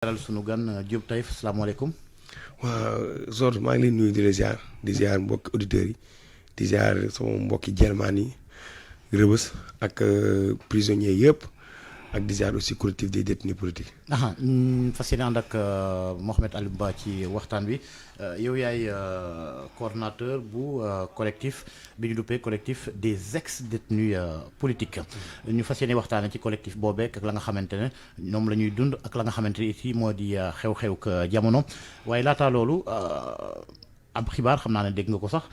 daral sunu gan Diop Taïf salaamaaleykum. waaw Zor maa ngi leen nuyu di ziar mbokki auditeurs yi di ziar sama mbokki Jelmaan yi Rëbës ak prisonniers yëpp ak di ziar aussi collectif des détenus politiques. Fas yéene ànd ak Mouhamed Aliou Ba ci waxtaan bi yow yaay coordonnateur bu collectif bi ñu duppee collectif des ex-détenus politiques ñu fas yéene waxtaane ci collectif boobeek ak la nga xamante ne ñoom la ñuy dund ak la nga xamante ne ici moo di xew-xew jamono waaye laataa loolu ab xibaar xam naa ne dégg nga ko sax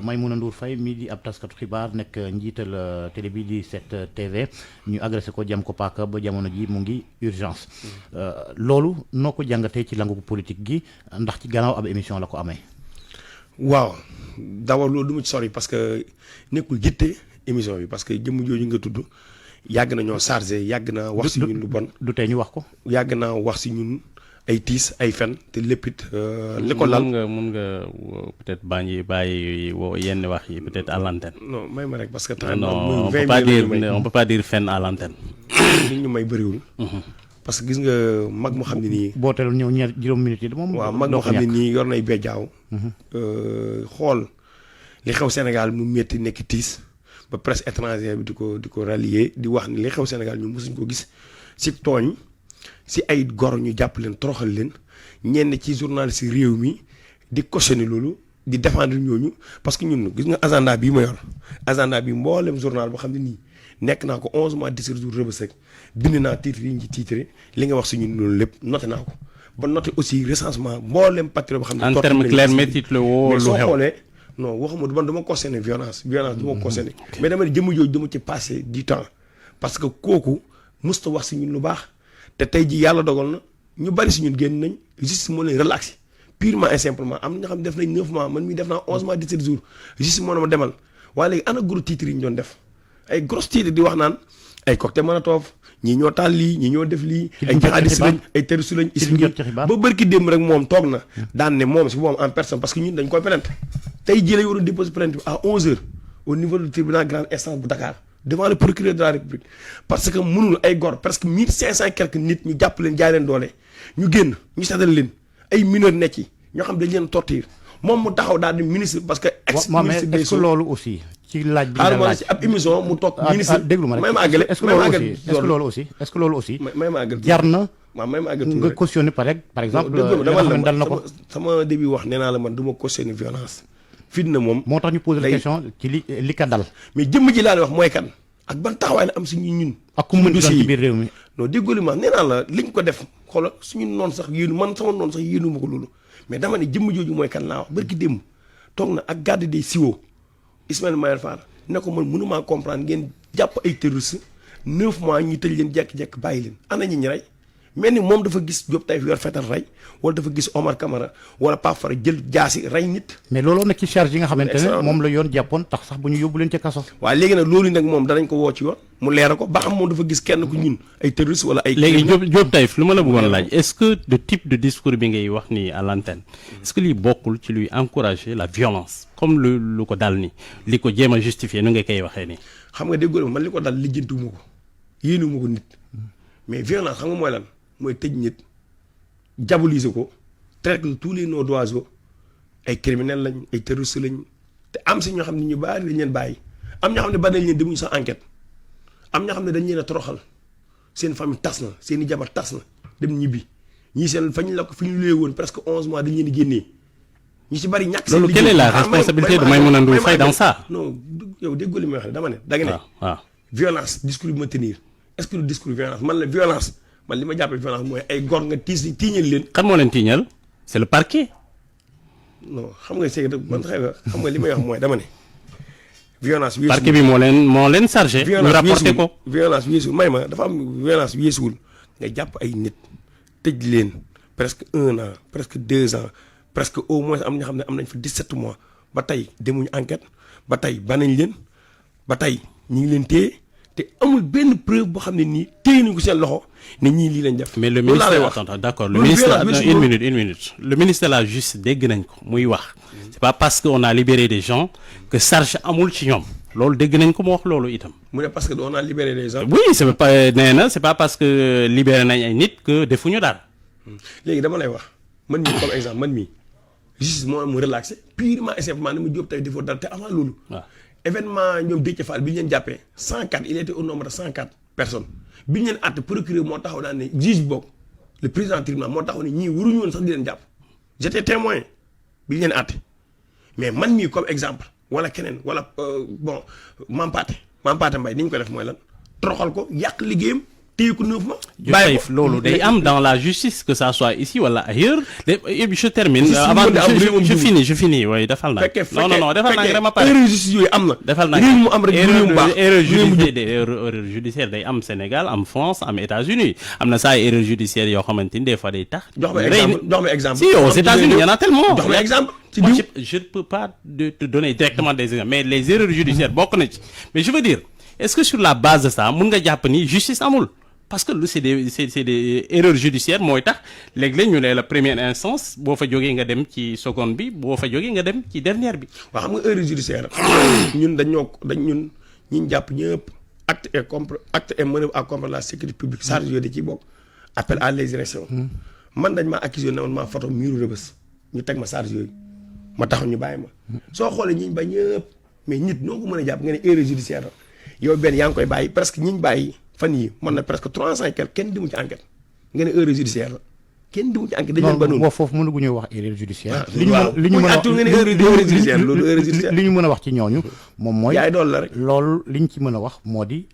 Maïmouna Ndour Faye mii di ab taskatu xibaar nekk njiital télé bi di 7TV ñu agressé ko jam ko paaka ba jamono ji mu ngi urgence loolu noo ko jàngatee ci langu politique gi ndax ci gannaaw ab émission la ko amee. waaw d'abord loolu du ma ci sori parce que nekkul jitte émission bi parce que jëmm jooju nga tudd yàgg na ñoo chargé yàgg naa wax si ñun lu bon. du tey ñu wax ko. yàgg naa wax si ñun. ay tiis ay fen te lépp it li ko lal mun nga peut-être bàyyi yenn wax yi peut-être à l'antenne. non may ma rek parce que. non on peut pas dire fen à l'antenne. nit ñu may bëriwul. parce que gis nga mag moo xam ne nii. boo teeloon ñëw ñaar juróom minutes yi moom. waaw mag moo xam ne nii yor nay bejjaaw. xool li xew Sénégal mu métti nekk tiis ba presse étrangère bi di ko rallier di wax ni li xew Sénégal ñu mosuñ ko gis si tooñ. si ay gor ñu jàpp leen toroxal leen ñenn ci journaliste si réew mi di cautionner loolu di défendre ñooñu parce que ñun gis nga agenda bii ma yor agenda bi mboolem journal boo xam ne nii nekk naa ko 11 mois 17 jours Rëbës rek bind naa titre yi ñu ci titre li nga wax si ñun loolu lépp noté naa ko ba noté aussi recensement mboolem patriote boo xam ne. en terme clair métit la woo lu xew mais soo xoolee non waxuma man dama cautionner violence du ma cautionner mais dama ne jëmm jooju dama ci passé du temps parce que kooku musta wax si ñun lu baax. te tey ji yàlla dogal na ñu bari si ñun génn nañ justice moo leen relaxé purement et simplement am na nga xam ne def nañ 9 mois man mii def naa 11 mois 17 jours justice moo na ma demal waaye léegi ana gros titres yi ñu doon def ay gros titres di wax naan ay cocktail Molotov ñii ñoo taal lii ñii ñoo def lii ay jihadistes lañ ay terroristes lañ islam ba bërki démb rek moom toog na daan ne moom si moom en personne parce que ñun dañ koy plainte tey ji la waroon déposer plainte à 11 heures au niveau du tribunal grande instance bu Dakar devant le procureur de la République parce que mënul ay gor presque 1500 quelques nit ñu jàpp leen jaay leen doole ñu génn ñu seetal leen ay mineurs nekk ci ñoo xam dañ leen torture moom mu taxaw daal di ministre parce que. ex ministre est-ce que loolu aussi. ci laaj bi nga laaj ci ab émission mu toog. ministre déglu ma rek may ma àggale est-ce que loolu aussi may ma àggale jar na. waaw may ma àggale nga cautionné par exemple. dal na ko sama début wax nee naa la man du ma cautionné violence. fitna moom moo tax ñu posé la question ci li ka dal. mais jëmm ji laa lay wax mooy kan ak ban taxawaay la am suñu ñun. ak ku mën di doon ci biir réew mi. non déggoo ma nee naa la liñ ko def xoolal suñu noonu sax yéenu man sama noonu sax yéenu ma ko loolu mais dama ne jëmm jooju mooy kan laa wax barki démb toog na ak garde des siwo Ismaïla Madior Fall ne ko man mënumaa comprendre ngeen jàpp ay terroristes 9 mois ñu tëj leen jekk-jekk bàyyi leen ana ñi rey mel ni moom dafa gis Diop Taïf yor fetal rey wala dafa gis Omar Camara wala Pape Fara jël jaasi rey nit. mais looloo nag ci charge yi nga xamante ne moom la yoon jàppoon tax sax bu ñu yóbbu leen ca kaso. waaw léegi nag loolu nag moom danañ ko woo ci yoon mu leeral ko ba xam moom dafa gis kenn ku ñun ay terroristes wala ay. léegi Diop Taïf lu ma la bëggoon laaj est-ce que le type de discours bi ngay wax nii à l'antenne est-ce que lii bokkul ci luy encourager la violence comme lu ko dal ni li ko jéem a justifier nu nga koy waxee nii. xam nga déggoo man li ko dal lijjantiwuma ko yéenuma ko nit mais violence xam nga mooy lan mooy tëj nit diaboliser ko traiter tous les noms d'oiseaux ay criminels lañ ay terroristes lañ te am si ñoo xam ne ñu bari dañ leen bàyyi am ñoo xam ne bari nañ leen demuñu sax enquête am ñoo xam ne dañ leen a toroxal seen famille tas na seen i jabar tas na dem ñibbi ñii seen fañ la ko fi ñu lee woon presque 11 mois dañ leen di génnee ñu si bari ñàkk seen loolu quelle est la responsabilité de Maïmouna Ndour Faye dans ça. non yow déggoo li may wax ne dama ne da nga ne waaw violence discours bi ma tenir est-ce que le discours violence man la violence man li ma jàppee violence mooy ay gor nga tiiñal leen. kan moo leen tiiñal c'est le parquet. non xam nga c'est man xam nga li may wax mooy dama ne. violence weesuwul parquet bi moo leen chargé. ñu rapporté ko violence weesuwul may ma dafa am violence weesuwul nga jàpp ay nit tëj leen presque 1 an presque 2 ans presque au moins am na xam ne am nañ fa 17 mois ba tey demuñu enquête ba tey banañ leen ba tey ñu ngi leen téye te amul benn preuve boo xam ne nii téye nañu ko seen loxo ne ñii lii lañ def. mais le ministère attends d'accord le ministère une minute le ministère de la justice dégg nañ ko muy wax c'est pas parce que on a libéré des gens que charge amul ci ñoom loolu dégg nañ ko mu wax loolu itam. mu ne parce que on a libéré des gens. oui c'est pas nee na c'est pas parce que libéré nañ ay nit que defuñu dara. léegi dama lay wax man mii comme exemple man mii justice moo mu relaxé purement et simplement ni mu jóob tey defoo dara te avant loolu. waaw événement ñoom Déthié Fall bi ñu leen jàppee 104 il était au nombre de 104 personnes bi ñu leen àtte procureur moo taxaw daan ne juge boog le président tribunal moo taxaw ne ñii waruñu woon sax di leen jàpp j'étais témoin bi ñu leen àtte mais man mii comme exemple wala keneen wala bon Mampaté Mbaye ni ñu ko def mooy lan toroxal ko yàq liggéeyam téye ko 9 mois. bàyyi ko loolu day am dans la justice que ça soit ici wala ailleurs je termine. avant je finis oui defal naa. non defal naa dama pare erreur justice yooyu am na. defal naa réew mu am rek réew mu baax erreur judiciaire day am Sénégal am France am États-Unis am na saa erreur judiciaire yoo xamante ni des fois day tax. jox ma exemple si aux États-Unis il y en a tellement. jox ma exemple. je ne peux pas te donner directement des exemples mais les erreurs judiciaires bokk na ci mais je veux dire est-ce que sur la base de ça mun nga jàpp ni justice amul. parce que lu c'est des erreurs judiciaires mooy tax léeg-léeg ñu ne la première instance boo fa jógee nga dem ci seconde bi boo fa jógee nga dem ci dernière bi. waaw xam nga erreur judiciaire ñun ñun ñi jàpp ñëpp acte et manœuvre à compromettre la sécurité publique charge yooyu da ciy bokk appel à l'insurrection man dañ maa accusé ne woon maa photo miiru Rebeuss ñu teg ma charge yooyu ma taxaw ñu bàyyi ma soo xoolee ñi ñu ba ñëpp mais nit noo ko mën a jàpp nga ne erreur judiciaire la yow benn yaa ngi koy bàyyi presque ñi ñu bàyyi fan yi mën na presque 300 et quelques kenn dimu ci enquête nga ne erreur judiciaire la kenn dimu ci enquête dañu leen ba noonu foofu mënuñu wax erreur judiciaire li ñu mën a wax ci ñooñu moom mooy yaay dool la rek loolu li ñu ci mën a wax moo di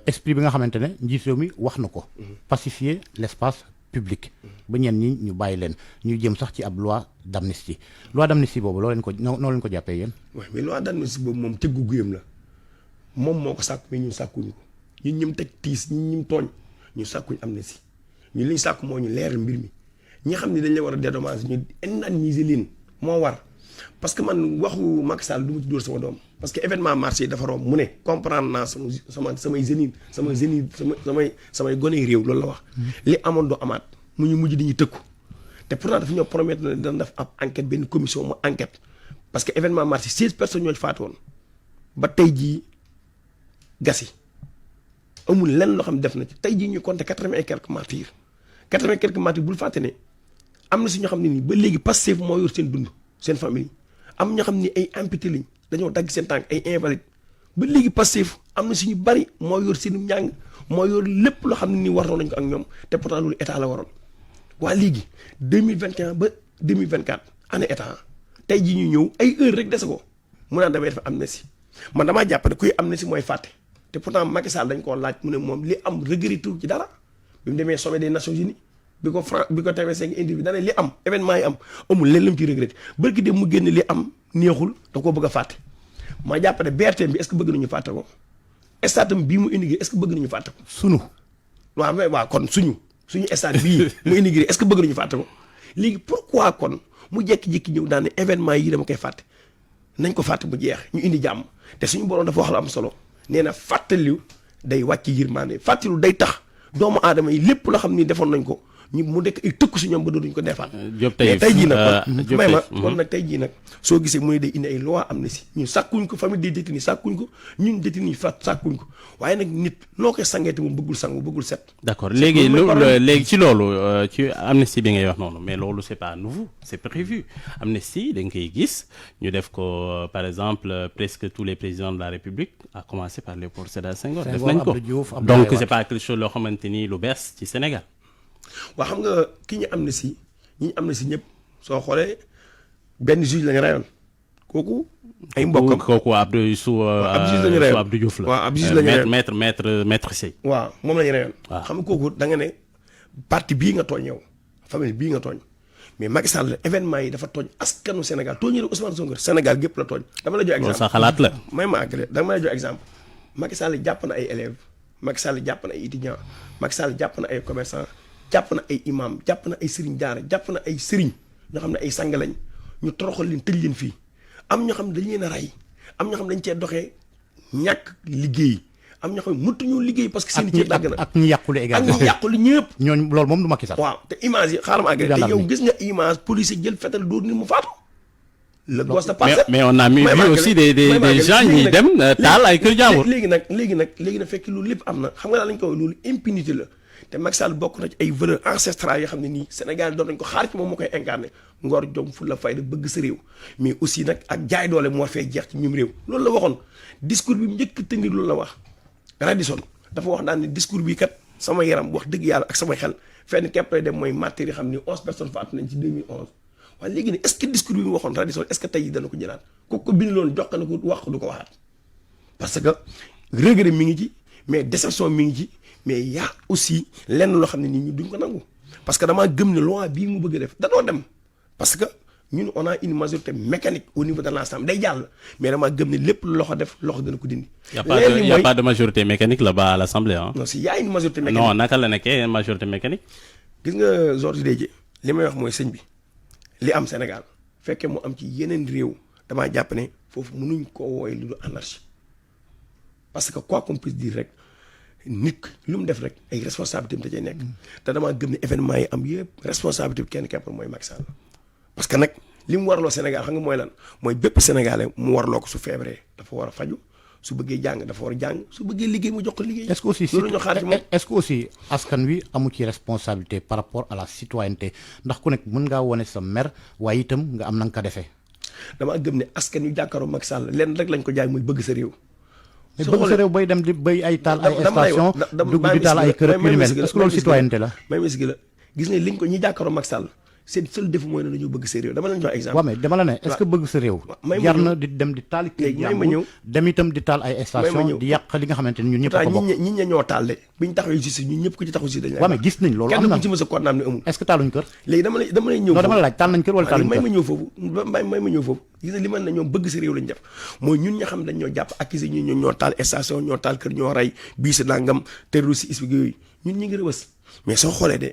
esprit bi nga xamante ne njiit réew mi wax na ko pacifier l'espace public ba ñenn ñi ñu bàyyi leen ñu jëm sax ci ab loi d'amnistie boobu loo leen ko noo leen ko jàppee yéen waaw mais loi d'amnistie boobu moom tëggu guyam la moom moo ko sàkk mais ñun sàkkuñu ko ñun ñim teg tiis ñim tooñ ñu sàkkuñ amnistie ñu li ñu sàkku moo ñu leeral mbir mi ñi xam ne dañ leen war a dédommager ñu indemniser leen moo war parce que man waxu Macky Sall du ma ci dóor sama doom parce que événement marché dafa romb mu ne comprendre naa samay gone réew loolu la wax li amoon doo amaat mu ñu mujj dañuy tëkku te pourtant dafa ñoo promettre ne dana def ab enquête benn commission mu enquête parce que événement marché 16 personnes ñoo ci faatu woon ba tey jii gasi amul lenn loo xam ne def na ci tey jii ñu compté 80 et quelques martyrs 80 et quelques martyrs bul fàtte ne am na si ñoo xam ne nii ba léegi Pastef moo yor seen dund seen famille am ñoo xam ne ay amputé lañ dañoo dagg seen tànk ay invalide ba léegi Pastef am na si ñu bari moo yor seen njàng moo yor lépp loo xam ne nii waroon nañ ko ak ñoom te pourtant loolu état la waroon waa léegi 2021 ba 2024 année état tey jii ñu ñëw ay heure rek dese ko mu naan damay def amnistie man damaa jàpp ne kuy amnistie mooy fàtte. te pourtant Macky Sall dañ koo laaj mu ne moom li am regretté ci dara bi mu demee sommet des Nations Unies bi ko TV5 indi dana li am événement yi am amul leen lam ci regretté bërki dem mu génn li am neexul da koo bëgg a fàtte ma jàpp ne BRT bi est-ce que bëgg nañu fàtte ko stade bii mu inauguré est-ce que bëgg nañu fàtte ko waaw kon suñu stade bii mu inauguré est-ce que bëgg nañu fàtte ko léegi pourquoi kon mu jékki-jékki ñëw daan ne événement yi dama koy fàtte nañ ko fàtte bu jeex ñu indi jàmm te suñu borom dafa wax lu am solo nee na fàttaliw day wàcc yërmande fàttaliw day tax doomu aadama yi lépp loo xam ni defoon nañ ko ñu mu dekk ay tëkku si ñoom ba dootuñ ko defaat. mais tey jii nag may ma kon nag tey jii nag soo gisee mu ne day indi ay loi amnistie ñun sàkkuñ ko famille des détenus sàkkuñ ko ñun détenus sàkkuñ ko waaye nag nit loo koy sangeete moom bëggul sangu bëggul set. d'accord léegi ci loolu ci amnistie bi ngay wax noonu mais loolu c'est pas nouveau c'est prévu amnistie da nga koy gis ñu def ko par exemple presque tous les présidents de la République à commencer par Léopold Sédar Senghor def nañ ko donc c'est pas quelque chose loo xamante ni lu bees ci Sénégal. waa xam nga ki ñu amnistie ñi am na si ñëpp soo xoolee benn juge lañu rayoon kooku ay mbokkam kooku Abdou Diouf la waaw ab juge lañu rayoon maître Sey waaw moom lañu rayoon waaw xam nga kooku da nga ne parti bii nga tooñ yow famille bii nga tooñ mais Macky Sall événement yi dafa tooñ askanu Sénégal tooñu rek Ousmane Sonko Sénégal gépp la tooñ dama la jox exemple sa xalaat la may ma àggale dama la jox exemple Macky Sall jàpp na ay élèves Macky Sall jàpp na ay étudiants Macky Sall jàpp na ay commerçants jàpp na ay imam jàpp na ay sëriñ daara jàpp na ay sëriñ ñoo xam ne ay sang lañ ñu toroxal leen tëj leen fii am ñoo xam ne dañ leen a rey am ñoo xam ne dañ cee doxee ñàkk liggéey am ñoo xam ne mëntuñu liggéey parce que seen i ceeb dàgg na ak ñu yàqule également ak ñu yàqule ñëpp ñooñu loolu moom du Macky Sall waaw te image yi xaaral ma àggale te yow gis nga image police jël fetal dóor ni mu faatu le gosse de passé mais on a mis vu aussi des gens ñi dem taal ay kër jàmbur léegi nag fekk loolu lépp am na xam nga daal lañ ko wax loolu impunité la te Macky Sall bokk na ci ay valeurs ancestrales yoo xam ne nii Sénégal doon nañ ko xaar ci moom moo koy incarné ngor jom fu la fayda bëgg sa réew mais aussi nag ak jaay doole moo fee jeex ci ñum réew loolu la waxoon discours bi mu njëkk tenir loolu la wax Radisson dafa wax daan ne discours bi kat sama yaram wax dëgg yàlla ak samay xel fenn képp lay dem mooy matière yi xam ni 11 personnes faatu nañ ci 2011 waaye léegi ne est-ce que discours bi mu waxoon Radisson est-ce que tey dana ko jëlaat ko bind loolu jox na ko wax du ko waxaat parce que regret mi ngi ci mais déception mi ngi ci mais y a aussi lenn loo xam ne nit ñi duñ ko nangu parce que damaa gëm ne loi bii mu bëgg a def danoo dem parce que ñun on a une majorité mécanique au niveau de l'ensemble day jàll mais damaa gëm ne lépp loxo def loxo dana ko dindi. y a pas de majorité mécanique là-bas à l'Assemblée hein. non si y a une majorité mécanique. non naka la nekkee majorité mécanique. gis nga Georges Déthié li may wax mooy sëñ bi li am Sénégal fekkee mu am ci yeneen réew damaa jàpp ne foofu mënuñ koo wooye lu dul anarchie parce que quoi qu'on puisse dire rek nit lu mu def rek ay responsabilité am da cay nekk te damaa gëm ne événement yi am yëpp responsabilité bi kenn képp mooy Macky Sall parce que nag li mu warloo Sénégal xam nga mooy lan mooy bépp Sénégalais mu warloo ko su feebaree dafa war a faju su bëggee jàng dafa war a jàng su bëggee liggéey mu jox ko liggéey. est-ce que aussi loolu ñu xaar ci moom est-ce que aussi askan wi amu ci responsabilité par rapport à la citoyenneté ndax ku nekk mën ngaa wone sa mer waaye itam nga am na nga ko defee. damaa gëm ne askan wi jàkkaaroo Macky Sall lenn rek lañ ko jaay muy bëgg sa réew. mais bëgg sa réew bay dem di bay ay taal ay station dugg di taal ay kër yu ni mel est-ce que loolu citoyenneté la. may misgi la gis nga liñ ko ñi jàkkaaroo Macky Sall seen seul défaut mooy ne dañoo bëgg sa réew dama leen jox exemple. waaw mais dama la ne est-ce que bëgg sa réew. jar na di dem di taal kër jàmbur dem itam di taal ay station di yàq li nga xamante ni ñun ñëpp a ko bokk. ñi ña ñoo taal de biñ taxawee justice ñun ñëpp ku ci taxaw si dañ. waaw mais gis nañ loolu am na kenn ku ci mës a condamné ne amul. est-ce que taaluñ kër. léegi dama lay ñëw non dama la laaj taal nañ kër wala taaluñ kër. may ma ñëw foofu gis nga li man na ñoom bëgg sa réew lañ def mooy ñun ña xam dañ ñoo jàpp accusé ñu ñoo taal station ñoo taal kër ñoo rey bii sa nangam terroriste expliqué yooyu ñun ñi ngi rëbës mais soo xoolee de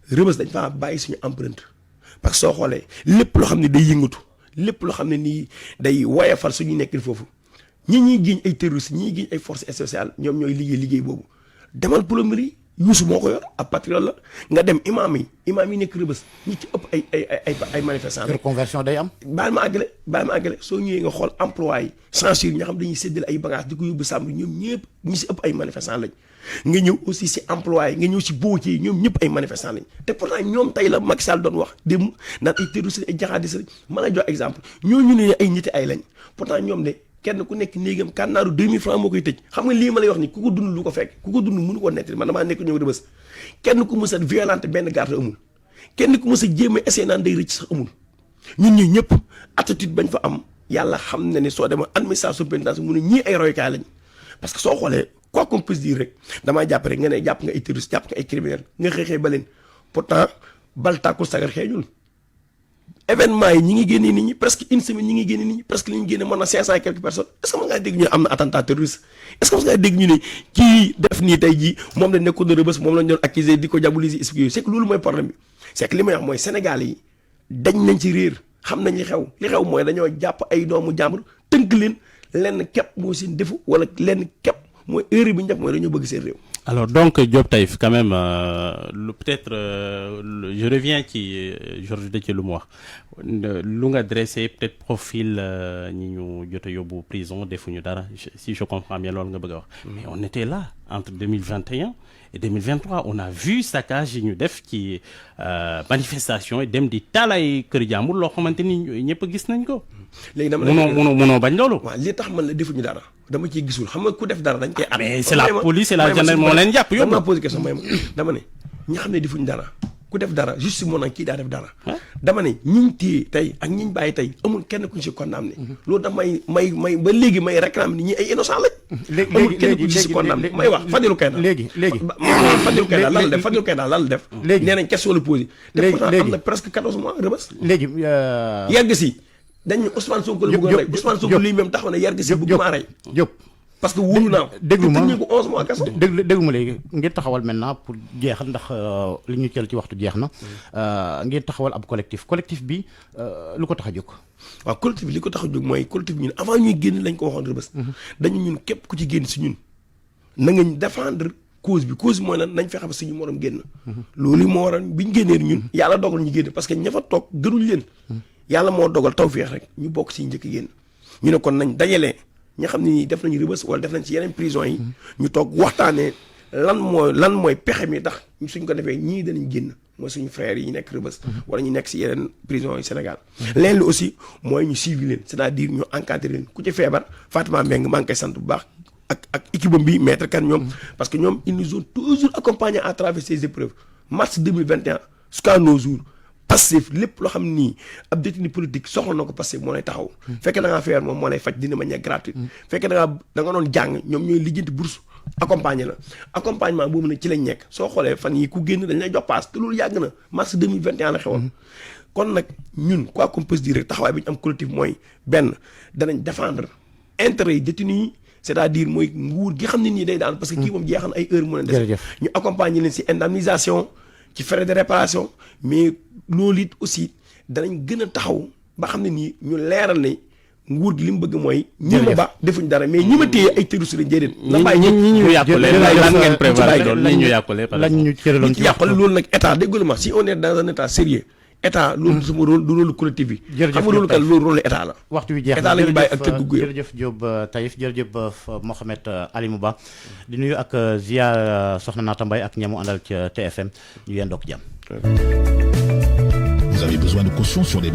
rëbës dañ faa bàyyi suñu empreinte parce que soo xoolee lépp loo xam ne day yëngatu lépp loo xam ne nii day woyafal suñu nekkin foofu ñi giñ ay terroristes ñi giñ ay forces spéciales ñoom ñooy liggéey boobu demal plomberie Youssou moo ko yor ab patriote la nga dem imaam yi nekk rëbës ñi ci ëpp ay manifestants la. conversion day am. baal ma àggale soo ñëwee nga xool emploi yi censure ñi nga xam dañuy séddale ay bagages di ko yóbbu sàmm ñoom ñëpp ñi si ëpp ay manifestants lañ nga ñëw aussi si emploi yi nga ñëw si booce yi ñoom ñëpp ay manifestants lañ te pourtant ñoom tey la Macky Sall doon wax démb naan ay terroristes ay jaxaadis lañ mën a jox exemple ñooñu ne ay ñetti ay lañ pourtant ñoom de kenn ku nekk néegam kànnaaru 2000 francs moo koy tëj xam nga lii ma lay wax ni ku ko dund lu ko fekk ku ko dund mënu ko nettali man damaa nekk ñëw rëbës kenn ku mës a violenté benn garde amul kenn ku mës a jéem a essayé naan day rëcc sax amul ñun ñi ñëpp attitude bañ fa am yàlla xam na ne soo demee administration pénitentiaire mu ne ñii ay roykaay lañ parce que soo xoolee quoi qu'on puisse dire rek damaa jàpp rek nga ne jàpp nga ay terroriste jàpp nga ay criminel nga xeexee ba leen pourtant bal tàkkul sagar xeeñul événement yi ñi ngi génnee nit ñi presque une semaine ñi ngi génne nit ñi presque li ñu génne mën na 500 et quelques personnes est-ce que mën ngaa dégg ñu am na attentat terroriste est-ce que mën ngaa dégg ñu ne kii def nii tey jii moom lañ nekkoon na rëbës moom lañ doon accusé di ko diaboliser expliqué c'est que loolu mooy problème bi c'est que li may wax mooy Sénégal yi dañ nañ ci réer xam nañ li xew mooy dañoo jàpp ay doomu jàmbur tënk leen lenn képp moo seen defu wala lenn képp mooy erreur bi ñu def mooy dañoo bëgg seen réew. Alors donc Diop Taïf quand même peut-être je reviens ci Georges Déthié lu mu wax lu nga dressé peut-être profil ñi ñu jot a yóbbu prison defuñu dara si je comprends bien loolu nga bëgg a wax. mais on était là entre 2021 et 2023 on a vu saccage yi ñu def ci manifestation yi dem di taal ay kër jàmbur loo xamante ni ñëpp gis nañ ko. léegi dama munoo bañ loolu. waaw li tax man la defuñu dara dama ciy gisul xam nga ku def dara dañ koy. mais c'est la police et la gendarmerie moo leen jàpp yóbbu. dama posé question dama ne ñi xam ne defuñu dara ku def dara juste moo nag kii daa def dara. dama ne ñiñ téye tey ak ñiñ bàyyi tey amul kenn kuñ si condamné. loolu daf may ba léegi may réclame ni ñi ay innocent lañ. amul kenn kuñ si condamné may wax Fadilou Keita. léegi Fadilou Keita lan la def léegi nee nañ question la posé. te pourtant am na presque 14 mois rëbës. léegi. yàgg si. dañu Ousmane Sonko la bëggoon rey Ousmane Sonko lii même taxaw ne yar gi si bëgg maa rey Diop parce que wóolu naa ko déglu ma ko 11 mois kaso déglu ma léegi ngeen taxawal maintenant pour jeexal ndax li ñu jël ci waxtu jeex na ngeen taxawal ab collectif bi lu ko tax a jóg. waaw collectif bi li ko tax a jóg mooy collectif bi ñun avant ñuy génn lañ ko waxoon rëbës dañu ñun képp ku ci génn si ñun na nga défendre cause bi mooy lan nañ fexe ba suñu morom génn loolu moo waral biñ génnee ñun yàlla dogal ñu génn parce que ña fa toog gënuñ leen yàlla moo dogal tawfeex rek ñu bokk ci njëkk génn ñu ne kon nañ dajalee ñi xam ne nii def nañu rëbës wala def nañ ci yeneen prison yi ñu toog waxtaanee lan mooy pexe mi tax suñ ko defee ñii danañ génn mooy suñu frères yi ñu nekk Rebeuss wala ñu nekk si yeneen prison yi Sénégal leen li aussi mooy ñu suivi leen c'est-à-dire ñu encadré leen ku ci feebar Fatima Mbengue maa ngi koy sant bu baax ak équipe bi maître kan ñoom parce que ñoom ils nous ont toujours accompagnés à travers ces épreuves mars 2021 jusqu'à nos jours Pastef lépp loo xam nii ab détenu politique soxla na ko Pastef moo lay taxaw fekkee da ngaa feebar moom moo lay faj dina manière gratuite fekkee da nga doon jàng ñoom ñooy lijjanti bourse accompagner la accompagnement boobu nag ci lañ nekk soo xoolee fan yi ku génn dañ lay jox paas te loolu yàgg na mars 2021 la xewoon kon nag ñun quoi qu'on peut se dire rek taxawaay bi ñu am collectif mooy benn danañ défendre intérêt yi détenu yi c'est-à-dire mooy nguur gi xam ne nii day daan parce que kii moom jeexal ay heure mën a des ñu accompagner leen si indemnisation ci frais de réparation mais loolu it aussi danañ gën a taxaw ba xam ne nii ñu leeral ne nguur gi li mu bëgg mooy ñi ma ba defuñ dara mais ñi ma téye ay terroristes lañ déedéet na bàyyi ñi ñu yàqule lan ngeen prévoir loolu ñi ñu yàqule lañ ñu cëraloon ci yàqule loolu nag état déggul ma si on est dans un état sérieux état loolu sama rôle du rôle collectif bi xam nga loolu kat loolu rôle état la waxtu wi jeex état la ñu bàyyi ak tëgg gu jërëjëf Diop Taïf jërëjëf Mohamed Alimou Ba di nuyu ak ziar soxna Naata Mbaye ak ñamu àndal ca TFM ñu yendook jàmm. Vous avez besoin de caution sur des